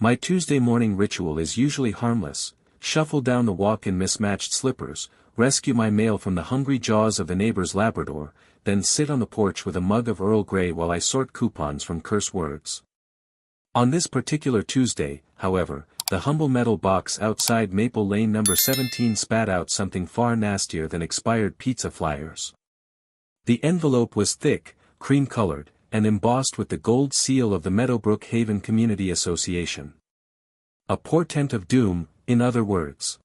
My Tuesday morning ritual is usually harmless: shuffle down the walk in mismatched slippers, rescue my mail from the hungry jaws of the neighbor's Labrador, then sit on the porch with a mug of Earl Grey while I sort coupons from curse words. On this particular Tuesday, however, the humble metal box outside Maple Lane number 17 spat out something far nastier than expired pizza flyers. The envelope was thick, cream-colored, and embossed with the gold seal of the Meadowbrook Haven Community Association. A portent of doom, in other words.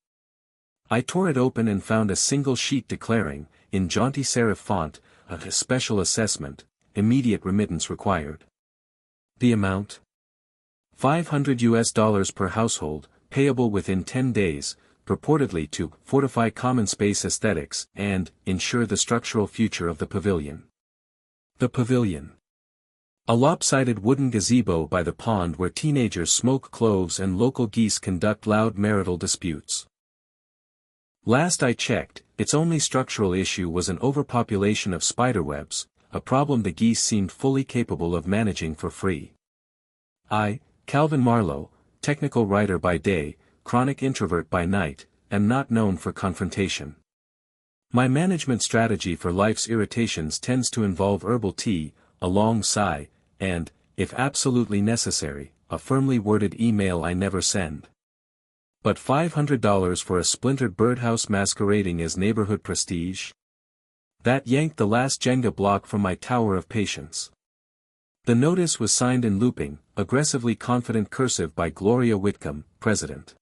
I tore it open and found a single sheet declaring, in jaunty serif font, a special assessment, immediate remittance required. The amount? $500 per household, payable within 10 days, purportedly to fortify common space aesthetics and ensure the structural future of the pavilion. The pavilion. A lopsided wooden gazebo by the pond where teenagers smoke cloves and local geese conduct loud marital disputes. Last I checked, its only structural issue was an overpopulation of spiderwebs, a problem the geese seemed fully capable of managing for free. I, Calvin Marlowe, technical writer by day, chronic introvert by night, am not known for confrontation. My management strategy for life's irritations tends to involve herbal tea, a long sigh, and, if absolutely necessary, a firmly worded email I never send. But $500 for a splintered birdhouse masquerading as neighborhood prestige? That yanked the last Jenga block from my tower of patience. The notice was signed in looping, aggressively confident cursive by Gloria Whitcomb, President.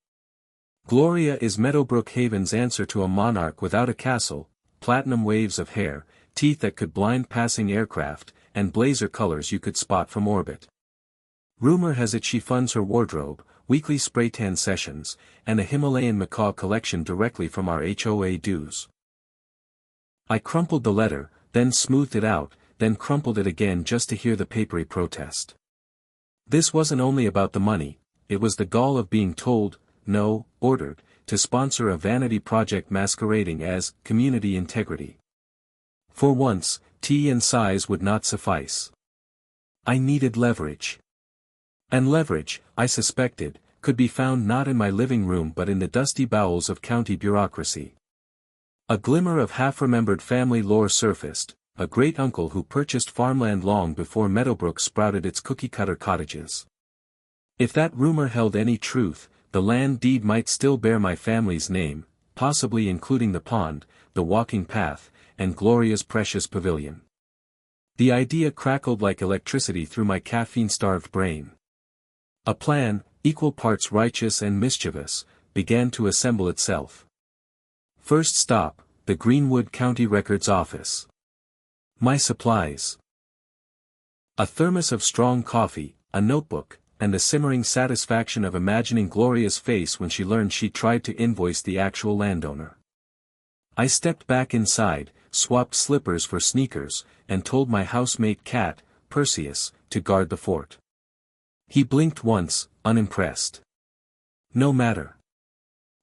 Gloria is Meadowbrook Haven's answer to a monarch without a castle, platinum waves of hair, teeth that could blind passing aircraft, and blazer colors you could spot from orbit. Rumor has it she funds her wardrobe, weekly spray tan sessions, and a Himalayan macaw collection directly from our HOA dues. I crumpled the letter, then smoothed it out, then crumpled it again just to hear the papery protest. This wasn't only about the money, it was the gall of being told, no, ordered, to sponsor a vanity project masquerading as community integrity. For once, tea and sighs would not suffice. I needed leverage. And leverage, I suspected, could be found not in my living room but in the dusty bowels of county bureaucracy. A glimmer of half-remembered family lore surfaced, a great-uncle who purchased farmland long before Meadowbrook sprouted its cookie-cutter cottages. If that rumor held any truth, the land deed might still bear my family's name, possibly including the pond, the walking path, and Gloria's precious pavilion. The idea crackled like electricity through my caffeine-starved brain. A plan, equal parts righteous and mischievous, began to assemble itself. First stop, the Greenwood County Records Office. My supplies. A thermos of strong coffee, a notebook, and the simmering satisfaction of imagining Gloria's face when she learned she tried to invoice the actual landowner. I stepped back inside, swapped slippers for sneakers, and told my housemate Cat, Perseus, to guard the fort. He blinked once, unimpressed. No matter.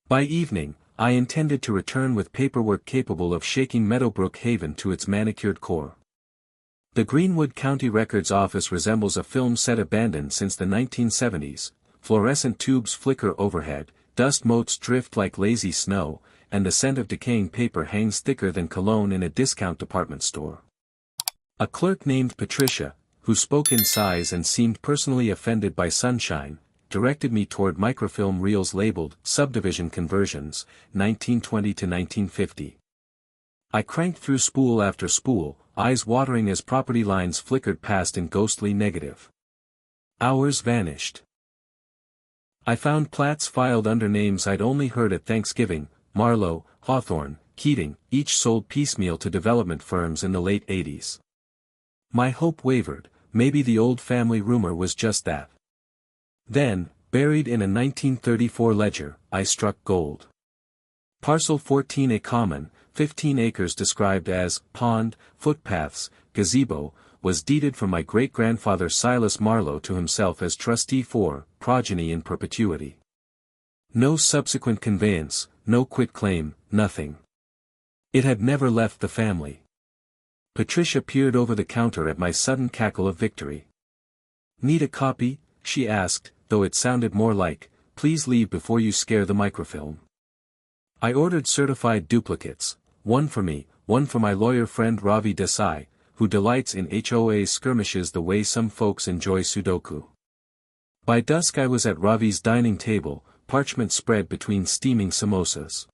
By evening, I intended to return with paperwork capable of shaking Meadowbrook Haven to its manicured core. The Greenwood County Records Office resembles a film set abandoned since the 1970s, fluorescent tubes flicker overhead, dust motes drift like lazy snow, and the scent of decaying paper hangs thicker than cologne in a discount department store. A clerk named Patricia, who spoke in sighs and seemed personally offended by sunshine, directed me toward microfilm reels labeled Subdivision Conversions, 1920 to 1950. I cranked through spool after spool, eyes watering as property lines flickered past in ghostly negative. Hours vanished. I found plats filed under names I'd only heard at Thanksgiving: Marlowe, Hawthorne, Keating, each sold piecemeal to development firms in the late 80s. My hope wavered, maybe the old family rumor was just that. Then, buried in a 1934 ledger, I struck gold. Parcel 14A Common, 15 acres described as pond, footpaths, gazebo, was deeded from my great-grandfather Silas Marlowe to himself as trustee for progeny in perpetuity. No subsequent conveyance, no quitclaim, nothing. It had never left the family. Patricia peered over the counter at my sudden cackle of victory. "Need a copy?" she asked, though it sounded more like, "Please leave before you scare the microfilm." I ordered certified duplicates, one for me, one for my lawyer friend Ravi Desai, who delights in HOA skirmishes the way some folks enjoy Sudoku. By dusk I was at Ravi's dining table, parchment spread between steaming samosas.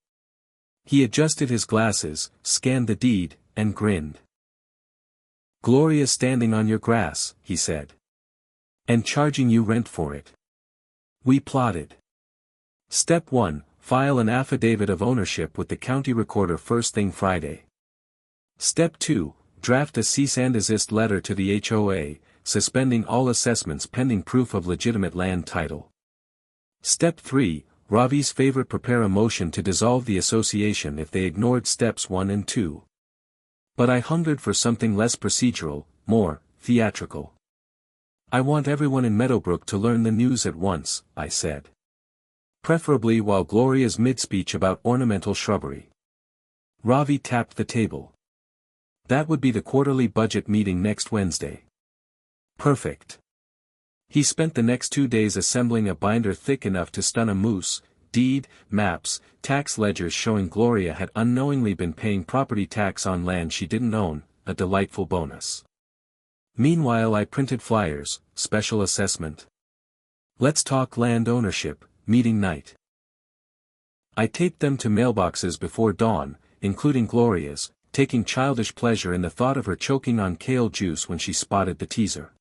He adjusted his glasses, scanned the deed, and grinned. "Gloria's standing on your grass," he said. "And charging you rent for it." We plotted. Step 1, file an affidavit of ownership with the county recorder first thing Friday. Step 2, draft a cease and desist letter to the HOA, suspending all assessments pending proof of legitimate land title. Step 3, Ravi's favorite, prepare a motion to dissolve the association if they ignored steps 1 and 2. But I hungered for something less procedural, more theatrical. "I want everyone in Meadowbrook to learn the news at once," I said. "Preferably while Gloria's mid-speech about ornamental shrubbery." Ravi tapped the table. "That would be the quarterly budget meeting next Wednesday." "Perfect." He spent the next 2 days assembling a binder thick enough to stun a moose, deed, maps, tax ledgers showing Gloria had unknowingly been paying property tax on land she didn't own, a delightful bonus. Meanwhile I printed flyers, special assessment. Let's talk land ownership, meeting night. I taped them to mailboxes before dawn, including Gloria's, taking childish pleasure in the thought of her choking on kale juice when she spotted the teaser.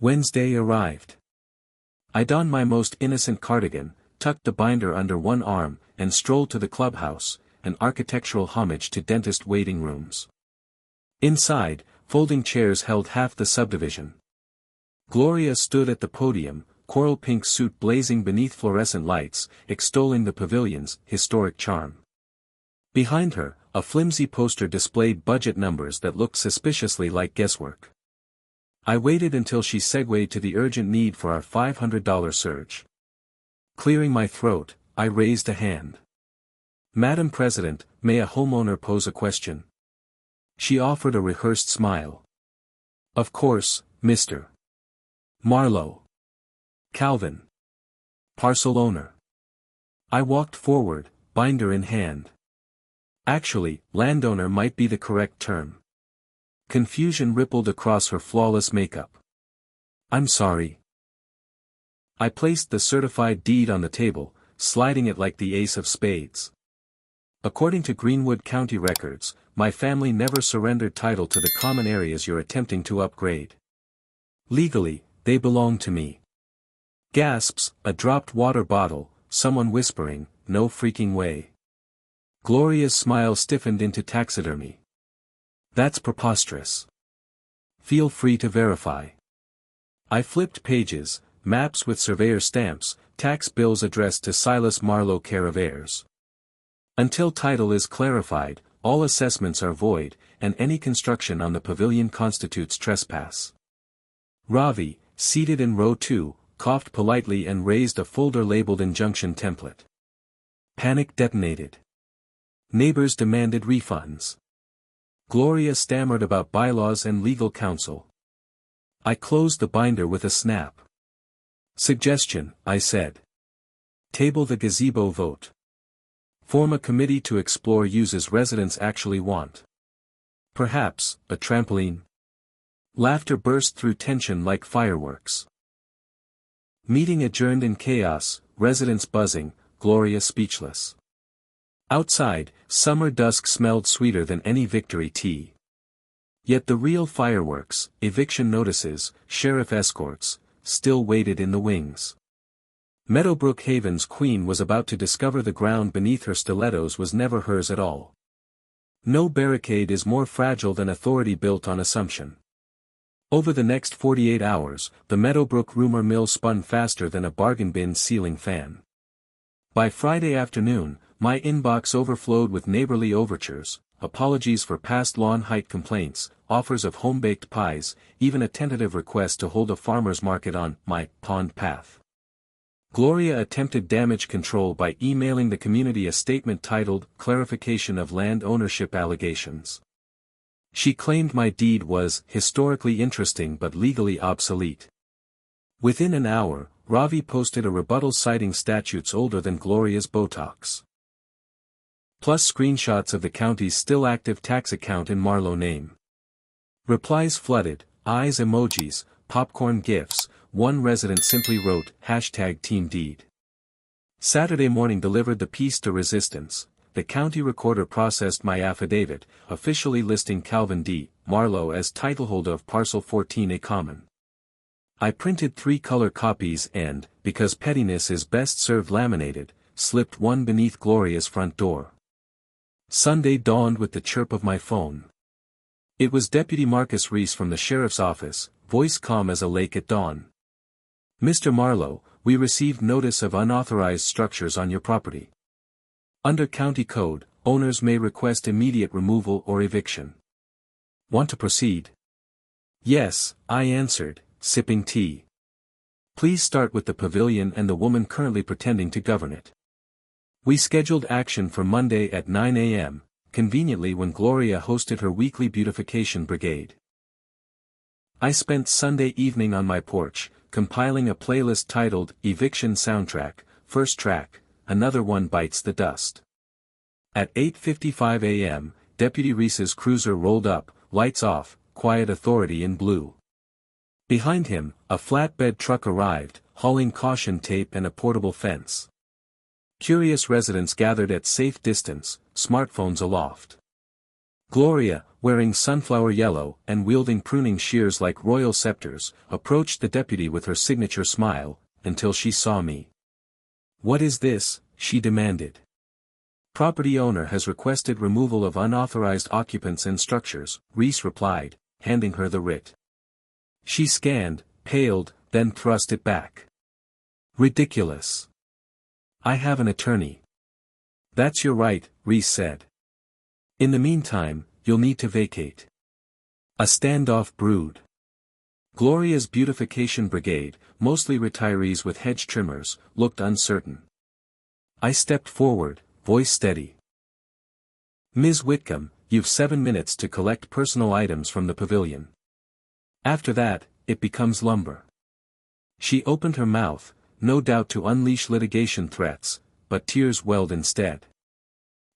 Wednesday arrived. I donned my most innocent cardigan, tucked the binder under one arm, and strolled to the clubhouse, an architectural homage to dentist waiting rooms. Inside, folding chairs held half the subdivision. Gloria stood at the podium, coral pink suit blazing beneath fluorescent lights, extolling the pavilion's historic charm. Behind her, a flimsy poster displayed budget numbers that looked suspiciously like guesswork. I waited until she segued to the urgent need for our $500 surge. Clearing my throat, I raised a hand. "Madam President, may a homeowner pose a question?" She offered a rehearsed smile. "Of course, Mr. Marlowe. Calvin. Parcel owner." I walked forward, binder in hand. Actually, landowner might be the correct term. Confusion rippled across her flawless makeup. "I'm sorry." I placed the certified deed on the table, sliding it like the ace of spades. According to Greenwood County records, my family never surrendered title to the common areas you're attempting to upgrade. Legally, they belong to me. Gasps, a dropped water bottle, someone whispering, "No freaking way." Gloria's smile stiffened into taxidermy. "That's preposterous. Feel free to verify." I flipped pages, maps with surveyor stamps, tax bills addressed to Silas Marlowe care of heirs. Until title is clarified, all assessments are void, and any construction on the pavilion constitutes trespass. Ravi, seated in row 2, coughed politely and raised a folder labeled injunction template. Panic detonated. Neighbors demanded refunds. Gloria stammered about bylaws and legal counsel. I closed the binder with a snap. "Suggestion," I said. "Table the gazebo vote. Form a committee to explore uses residents actually want. Perhaps, a trampoline." Laughter burst through tension like fireworks. Meeting adjourned in chaos, residents buzzing, Gloria speechless. Outside, summer dusk smelled sweeter than any victory tea. Yet the real fireworks, eviction notices, sheriff escorts, still waited in the wings. Meadowbrook Haven's queen was about to discover the ground beneath her stilettos was never hers at all. No barricade is more fragile than authority built on assumption. Over the next 48 hours, the Meadowbrook rumor mill spun faster than a bargain bin ceiling fan. By Friday afternoon, my inbox overflowed with neighborly overtures, apologies for past lawn height complaints, offers of home-baked pies, even a tentative request to hold a farmer's market on my pond path. Gloria attempted damage control by emailing the community a statement titled "Clarification of Land Ownership Allegations." She claimed my deed was historically interesting but legally obsolete. Within an hour, Ravi posted a rebuttal citing statutes older than Gloria's Botox. Plus screenshots of the county's still active tax account in Marlowe name. Replies flooded, eyes emojis, popcorn gifs. One resident simply wrote, #TeamDeed. Saturday morning delivered the piece de resistance. The county recorder processed my affidavit, officially listing Calvin D. Marlowe as titleholder of Parcel 14A Common. I printed 3 color copies and, because pettiness is best served laminated, slipped one beneath Gloria's front door. Sunday dawned with the chirp of my phone. It was Deputy Marcus Reese from the sheriff's office, voice calm as a lake at dawn. Mr. Marlowe, we received notice of unauthorized structures on your property. Under county code, owners may request immediate removal or eviction. Want to proceed? Yes, I answered, sipping tea. Please start with the pavilion and the woman currently pretending to govern it. We scheduled action for Monday at 9 a.m., conveniently when Gloria hosted her weekly beautification brigade. I spent Sunday evening on my porch, compiling a playlist titled Eviction Soundtrack. First track, Another One Bites the Dust. At 8:55 a.m., Deputy Reese's cruiser rolled up, lights off, quiet authority in blue. Behind him, a flatbed truck arrived, hauling caution tape and a portable fence. Curious residents gathered at safe distance, smartphones aloft. Gloria, wearing sunflower yellow and wielding pruning shears like royal scepters, approached the deputy with her signature smile, until she saw me. "What is this?" she demanded. "Property owner has requested removal of unauthorized occupants and structures," Reese replied, handing her the writ. She scanned, paled, then thrust it back. "Ridiculous. I have an attorney." "That's your right," Reese said. "In the meantime, you'll need to vacate." A standoff brewed. Gloria's beautification brigade, mostly retirees with hedge trimmers, looked uncertain. I stepped forward, voice steady. "Ms. Whitcomb, you've 7 minutes to collect personal items from the pavilion. After that, it becomes lumber." She opened her mouth, no doubt to unleash litigation threats, but tears welled instead.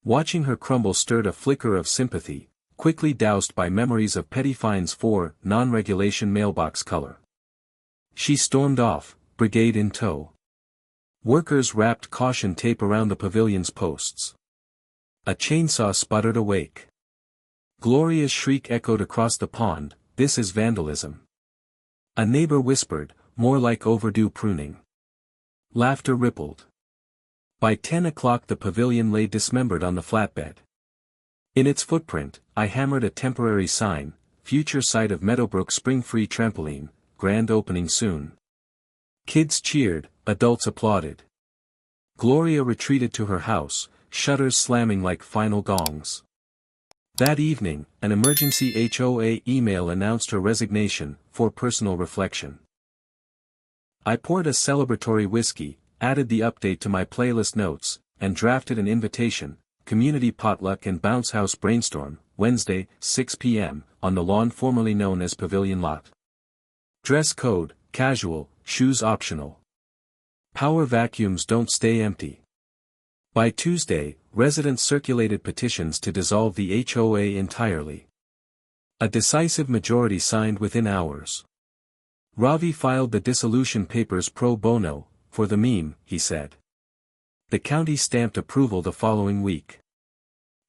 Watching her crumble stirred a flicker of sympathy, quickly doused by memories of petty fines for non-regulation mailbox color. She stormed off, brigade in tow. Workers wrapped caution tape around the pavilion's posts. A chainsaw sputtered awake. Gloria's shriek echoed across the pond, "This is vandalism." A neighbor whispered, "More like overdue pruning." Laughter rippled. By 10 o'clock the pavilion lay dismembered on the flatbed. In its footprint, I hammered a temporary sign, "Future site of Meadowbrook Spring-Free Trampoline, grand opening soon." Kids cheered, adults applauded. Gloria retreated to her house, shutters slamming like final gongs. That evening, an emergency HOA email announced her resignation, for personal reflection. I poured a celebratory whiskey, added the update to my playlist notes, and drafted an invitation, community potluck and bounce house brainstorm, Wednesday, 6 p.m., on the lawn formerly known as Pavilion Lot. Dress code, casual, shoes optional. Power vacuums don't stay empty. By Tuesday, residents circulated petitions to dissolve the HOA entirely. A decisive majority signed within hours. Ravi filed the dissolution papers pro bono, for the meme, he said. The county stamped approval the following week.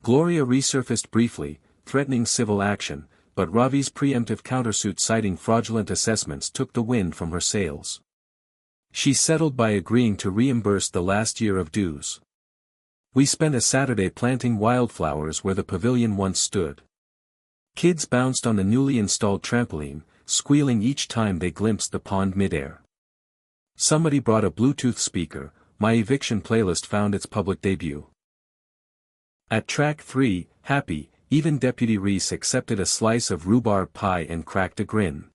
Gloria resurfaced briefly, threatening civil action, but Ravi's preemptive countersuit citing fraudulent assessments took the wind from her sails. She settled by agreeing to reimburse the last year of dues. We spent a Saturday planting wildflowers where the pavilion once stood. Kids bounced on the newly installed trampoline, squealing each time they glimpsed the pond midair. Somebody brought a Bluetooth speaker, my eviction playlist found its public debut. At track 3, Happy, even Deputy Reese accepted a slice of rhubarb pie and cracked a grin.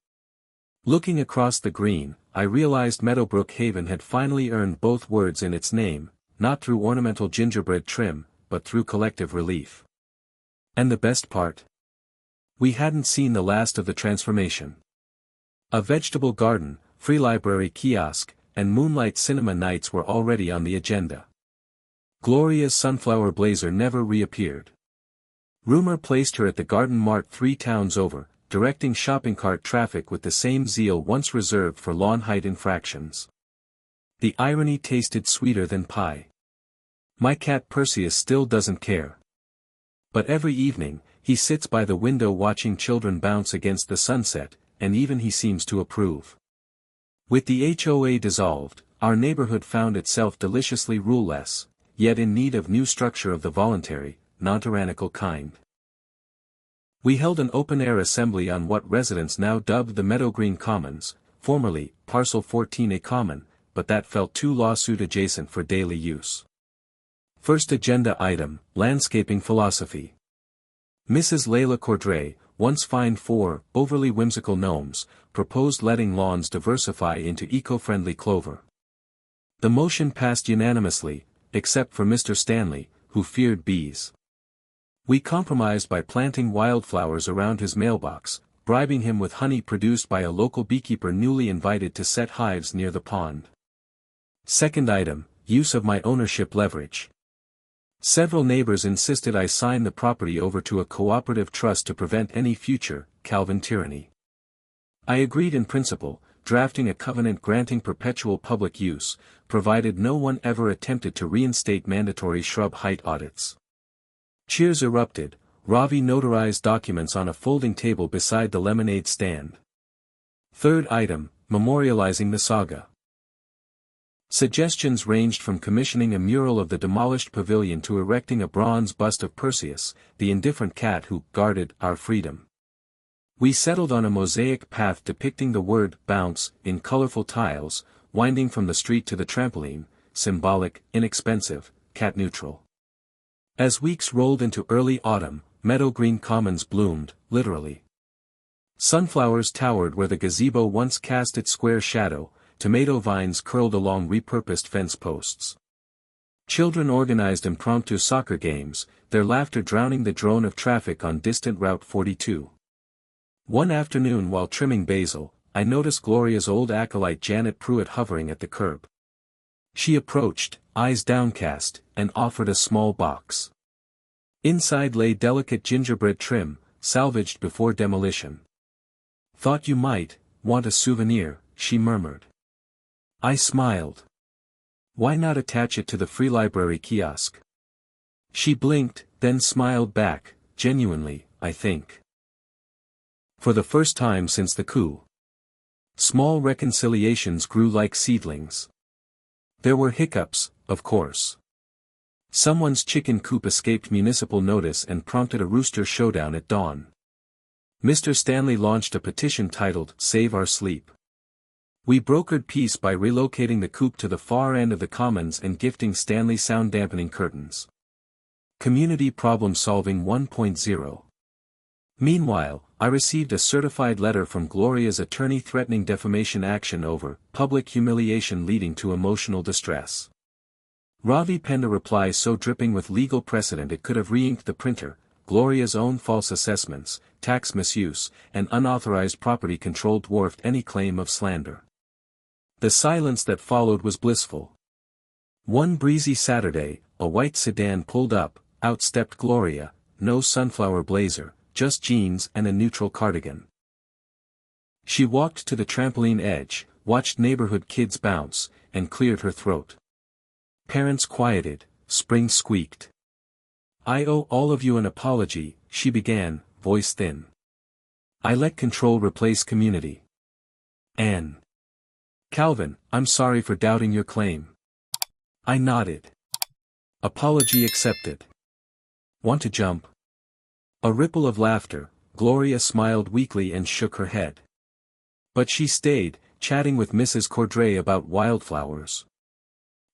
Looking across the green, I realized Meadowbrook Haven had finally earned both words in its name, not through ornamental gingerbread trim, but through collective relief. And the best part? We hadn't seen the last of the transformation. A vegetable garden, free library kiosk, and moonlight cinema nights were already on the agenda. Gloria's sunflower blazer never reappeared. Rumor placed her at the Garden Mart 3 towns over, directing shopping cart traffic with the same zeal once reserved for lawn height infractions. The irony tasted sweeter than pie. My cat Perseus still doesn't care. But every evening, he sits by the window watching children bounce against the sunset, and even he seems to approve. With the HOA dissolved, our neighborhood found itself deliciously rule-less, yet in need of new structure of the voluntary, non-tyrannical kind. We held an open-air assembly on what residents now dubbed the Meadowgreen Commons, formerly, Parcel 14A Common, but that felt too lawsuit-adjacent for daily use. First agenda item, landscaping philosophy. Mrs. Layla Cordray, once fined for overly whimsical gnomes, proposed letting lawns diversify into eco-friendly clover. The motion passed unanimously, except for Mr. Stanley, who feared bees. We compromised by planting wildflowers around his mailbox, bribing him with honey produced by a local beekeeper newly invited to set hives near the pond. Second item, use of my ownership leverage. Several neighbors insisted I sign the property over to a cooperative trust to prevent any future Calvin tyranny. I agreed in principle, drafting a covenant granting perpetual public use, provided no one ever attempted to reinstate mandatory shrub height audits. Cheers erupted. Ravi notarized documents on a folding table beside the lemonade stand. Third item, memorializing the saga. Suggestions ranged from commissioning a mural of the demolished pavilion to erecting a bronze bust of Perseus, the indifferent cat who guarded our freedom. We settled on a mosaic path depicting the word bounce in colorful tiles, winding from the street to the trampoline, symbolic, inexpensive, cat neutral. As weeks rolled into early autumn, Meadowgreen Commons bloomed, literally. Sunflowers towered where the gazebo once cast its square shadow, tomato vines curled along repurposed fence posts. Children organized impromptu soccer games, their laughter drowning the drone of traffic on distant Route 42. One afternoon while trimming basil, I noticed Gloria's old acolyte Janet Pruitt hovering at the curb. She approached, eyes downcast, and offered a small box. Inside lay delicate gingerbread trim, salvaged before demolition. "Thought you might want a souvenir," she murmured. I smiled. "Why not attach it to the free library kiosk?" She blinked, then smiled back, genuinely, I think. For the first time since the coup, small reconciliations grew like seedlings. There were hiccups, of course. Someone's chicken coop escaped municipal notice and prompted a rooster showdown at dawn. Mr. Stanley launched a petition titled, "Save Our Sleep." We brokered peace by relocating the coop to the far end of the commons and gifting Stanley sound-dampening curtains. Community Problem Solving 1.0. Meanwhile, I received a certified letter from Gloria's attorney threatening defamation action over public humiliation leading to emotional distress. Ravi penned a reply so dripping with legal precedent it could have re-inked the printer. Gloria's own false assessments, tax misuse, and unauthorized property control dwarfed any claim of slander. The silence that followed was blissful. One breezy Saturday, a white sedan pulled up, out stepped Gloria, no sunflower blazer, just jeans and a neutral cardigan. She walked to the trampoline edge, watched neighborhood kids bounce, and cleared her throat. Parents quieted, spring squeaked. "I owe all of you an apology," she began, voice thin. "I let control replace community. Anne. Calvin, I'm sorry for doubting your claim." I nodded. "Apology accepted. Want to jump?" A ripple of laughter. Gloria smiled weakly and shook her head. But she stayed, chatting with Mrs. Cordray about wildflowers.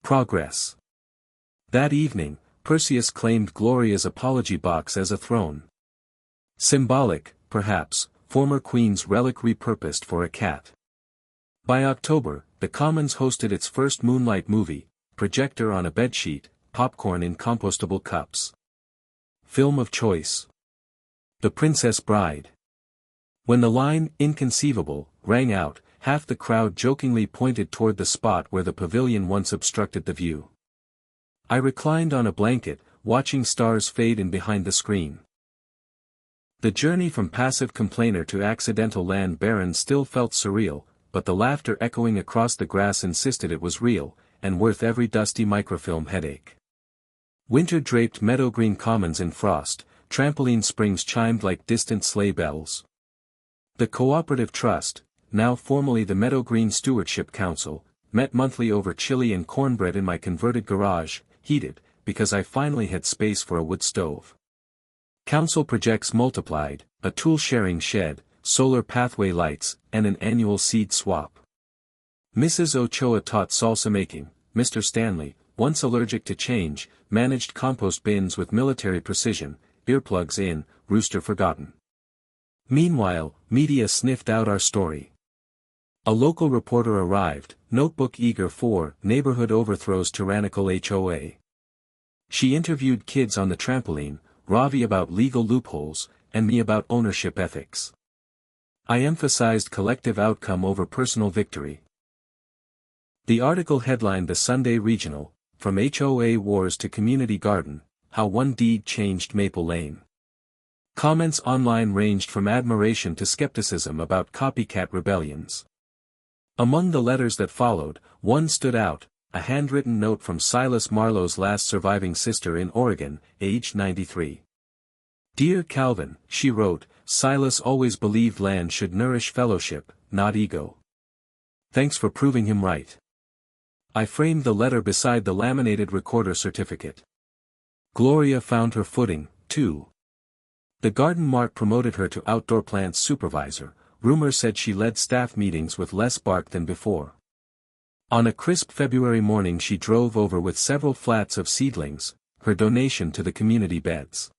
Progress. That evening, Perseus claimed Gloria's apology box as a throne. Symbolic, perhaps, former queen's relic repurposed for a cat. By October, the Commons hosted its first moonlight movie, projector on a bedsheet, popcorn in compostable cups. Film of choice: The Princess Bride. When the line, "Inconceivable," rang out, half the crowd jokingly pointed toward the spot where the pavilion once obstructed the view. I reclined on a blanket, watching stars fade in behind the screen. The journey from passive complainer to accidental land baron still felt surreal, but the laughter echoing across the grass insisted it was real, and worth every dusty microfilm headache. Winter-draped meadow-green commons in frost, trampoline springs chimed like distant sleigh bells. The Cooperative Trust, now formally the Meadow Green Stewardship Council, met monthly over chili and cornbread in my converted garage, heated, because I finally had space for a wood stove. Council projects multiplied, a tool-sharing shed, solar pathway lights, and an annual seed swap. Mrs. Ochoa taught salsa making. Mr. Stanley, once allergic to change, managed compost bins with military precision, earplugs in, rooster forgotten. Meanwhile, media sniffed out our story. A local reporter arrived, notebook eager for neighborhood overthrows tyrannical HOA. She interviewed kids on the trampoline, Ravi about legal loopholes, and me about ownership ethics. I emphasized collective outcome over personal victory. The article headlined the Sunday Regional, From HOA Wars to Community Garden, How One Deed Changed Maple Lane. Comments online ranged from admiration to skepticism about copycat rebellions. Among the letters that followed, one stood out, a handwritten note from Silas Marlowe's last surviving sister in Oregon, aged 93. Dear Calvin, she wrote, Silas always believed land should nourish fellowship, not ego. Thanks for proving him right. I framed the letter beside the laminated recorder certificate. Gloria found her footing, too. The garden mart promoted her to outdoor plants supervisor. Rumor said she led staff meetings with less bark than before. On a crisp February morning she drove over with several flats of seedlings, her donation to the community beds.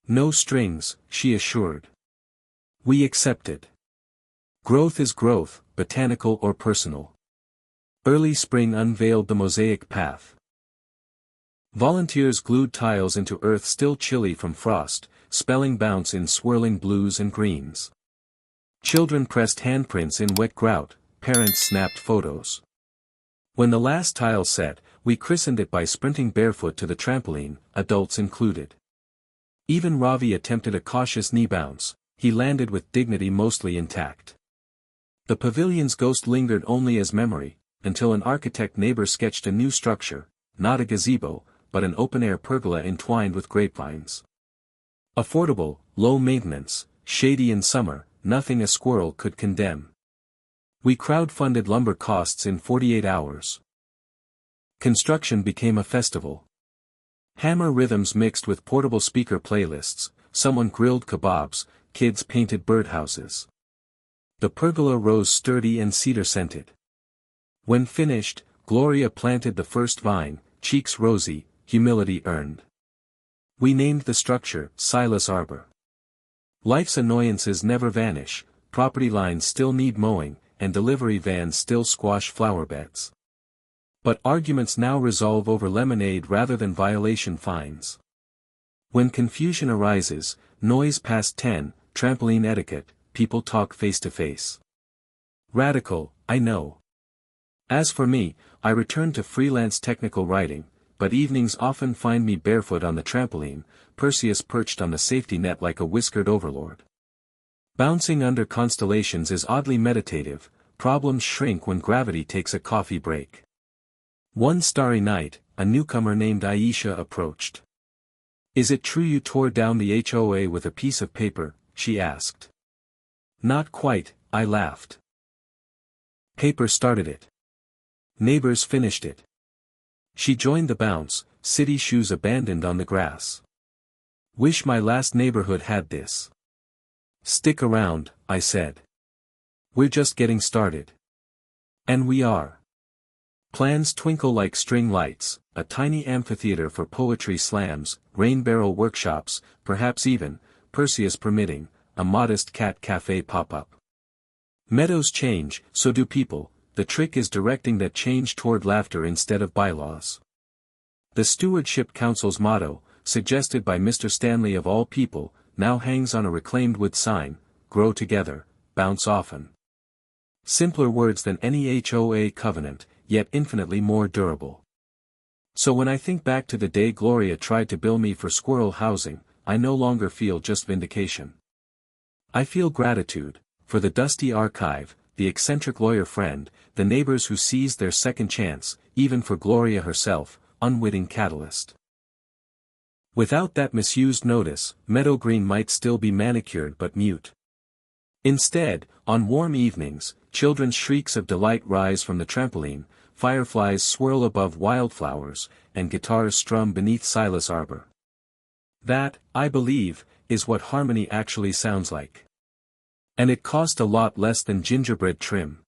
No strings, she assured. We accepted. Growth is growth, botanical or personal. Early spring unveiled the mosaic path. Volunteers glued tiles into earth still chilly from frost, spelling bounce in swirling blues and greens. Children pressed handprints in wet grout, parents snapped photos. When the last tile set, we christened it by sprinting barefoot to the trampoline, adults included. Even Ravi attempted a cautious knee bounce, he landed with dignity mostly intact. The pavilion's ghost lingered only as memory, until an architect neighbor sketched a new structure, not a gazebo, but an open-air pergola entwined with grapevines. Affordable, low maintenance, shady in summer, nothing a squirrel could condemn. We crowd-funded lumber costs in 48 hours. Construction became a festival. Hammer rhythms mixed with portable speaker playlists, someone grilled kebabs, kids painted birdhouses. The pergola rose sturdy and cedar-scented. When finished, Gloria planted the first vine, cheeks rosy, humility earned. We named the structure Silas Arbor. Life's annoyances never vanish, property lines still need mowing, and delivery vans still squash flower beds. But arguments now resolve over lemonade rather than violation fines. When confusion arises, noise past 10, trampoline etiquette, people talk face to face. Radical, I know. As for me, I return to freelance technical writing, but evenings often find me barefoot on the trampoline, Perseus perched on the safety net like a whiskered overlord. Bouncing under constellations is oddly meditative, problems shrink when gravity takes a coffee break. One starry night, a newcomer named Aisha approached. Is it true you tore down the HOA with a piece of paper? She asked. Not quite, I laughed. Paper started it. Neighbors finished it. She joined the bounce, city shoes abandoned on the grass. Wish my last neighborhood had this. Stick around, I said. We're just getting started. And we are. Plans twinkle like string lights, a tiny amphitheater for poetry slams, rain barrel workshops, perhaps even, Perseus permitting, a modest cat cafe pop-up. Meadows change, so do people, the trick is directing that change toward laughter instead of bylaws. The Stewardship Council's motto, suggested by Mr. Stanley of all people, now hangs on a reclaimed wood sign, grow together, bounce often. Simpler words than any HOA covenant, yet infinitely more durable. So when I think back to the day Gloria tried to bill me for squirrel housing, I no longer feel just vindication. I feel gratitude, for the dusty archive, the eccentric lawyer friend, the neighbors who seized their second chance, even for Gloria herself, unwitting catalyst. Without that misused notice, Meadow Green might still be manicured but mute. Instead, on warm evenings, children's shrieks of delight rise from the trampoline, fireflies swirl above wildflowers, and guitars strum beneath Silas Arbor. That, I believe, is what harmony actually sounds like. And it cost a lot less than gingerbread trim.